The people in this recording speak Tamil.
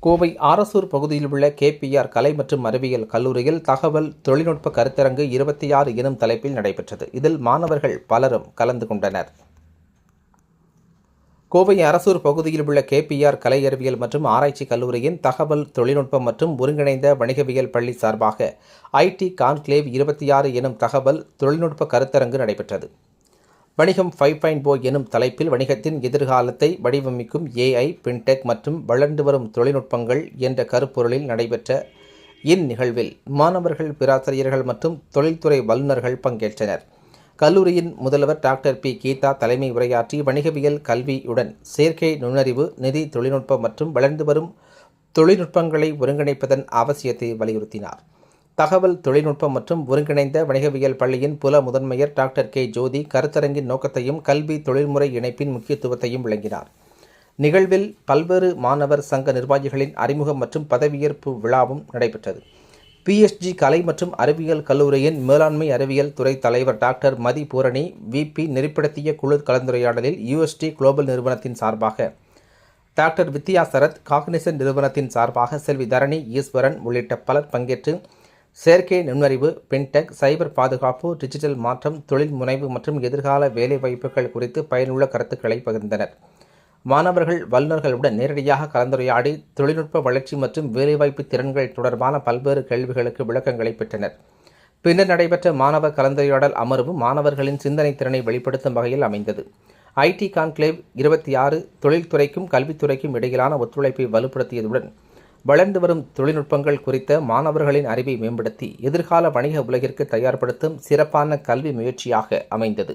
கோவை ஆரசூர் பகுதியில் உள்ள கேபிஆர் கலை மற்றும் அறிவியல் கல்லூரியில் தகவல் தொழில்நுட்ப கருத்தரங்கு 26 எனும் தலைப்பில் நடைபெற்றது. இதில் மாணவர்கள் பலரும் கலந்து கொண்டனர். கோவை அரசூர் பகுதியில் உள்ள கேபிஆர் கலை அறிவியல் மற்றும் ஆராய்ச்சி கல்லூரியின் தகவல் தொழில்நுட்பம் மற்றும் ஒருங்கிணைந்த வணிகவியல் பள்ளி சார்பாக ஐடி கான்க்ளேவ் 26 எனும் தகவல் தொழில்நுட்ப கருத்தரங்கு நடைபெற்றது. வணிகம் 5.0 எனும் தலைப்பில் வணிகத்தின் எதிர்காலத்தை வடிவமைக்கும் ஏஐ, பின்டெக் மற்றும் வளர்ந்து வரும் தொழில்நுட்பங்கள் என்ற கருப்பொருளில் நடைபெற்ற இந்நிகழ்வில் மாணவர்கள், பேராசிரியர்கள் மற்றும் தொழில்துறை வல்லுநர்கள் பங்கேற்றனர். கல்லூரியின் முதல்வர் டாக்டர் பி. கீதா தலைமை உரையாற்றி வணிகவியல் கல்வியுடன் செயற்கை நுண்ணறிவு, நிதி தொழில்நுட்பம் மற்றும் வளர்ந்து வரும் தொழில்நுட்பங்களை ஒருங்கிணைப்பதன் அவசியத்தை வலியுறுத்தினார். தகவல் தொழில்நுட்பம் மற்றும் ஒருங்கிணைந்த வணிகவியல் பள்ளியின் புல முதன்மையர் டாக்டர் கே. ஜோதி கருத்தரங்கின் நோக்கத்தையும் கல்வி தொழில்முறை இணைப்பின் முக்கியத்துவத்தையும் விளங்கினார். நிகழ்வில் பல்வேறு மாணவர் சங்க நிர்வாகிகளின் அறிமுகம் மற்றும் பதவியேற்பு விழாவும் நடைபெற்றது. பிஎஸ்ஜி கலை மற்றும் அறிவியல் கல்லூரியின் மேலாண்மை அறிவியல் துறை தலைவர் டாக்டர் மதி பூரணி விபி நெறிப்படுத்திய குழு கலந்துரையாடலில் யூஎஸ்டி குளோபல் நிறுவனத்தின் சார்பாக டாக்டர் வித்யா சரத், காக்னிசன் நிறுவனத்தின் சார்பாக செல்வி தரணி ஈஸ்வரன் உள்ளிட்ட பலர் பங்கேற்று செயற்கை நுண்ணறிவு, பின்டெக், சைபர் பாதுகாப்பு, டிஜிட்டல் மாற்றம், தொழில் முனைவு மற்றும் எதிர்கால வேலைவாய்ப்புகள் குறித்து பயனுள்ள கருத்துக்களை பகிர்ந்தனர். மாணவர்கள் வல்லுநர்களுடன் நேரடியாக கலந்துரையாடி தொழில்நுட்ப வளர்ச்சி மற்றும் வேலைவாய்ப்பு திறன்கள் தொடர்பான பல்வேறு கேள்விகளுக்கு விளக்கங்களை பெற்றனர். பின்னர் நடைபெற்ற மாணவர் கலந்துரையாடல் அமர்வு மாணவர்களின் சிந்தனை திறனை வெளிப்படுத்தும் வகையில் அமைந்தது. ஐடி கான்க்ளேவ் 26 தொழில்துறைக்கும் கல்வித்துறைக்கும் இடையிலான ஒத்துழைப்பை வலுப்படுத்தியதுடன் வளர்ந்து வரும் தொழில்நுட்பங்கள் குறித்த மாணவர்களின் அறிவை மேம்படுத்தி எதிர்கால வணிக உலகிற்கு தயார்படுத்தும் சிறப்பான கல்வி முயற்சியாக அமைந்தது.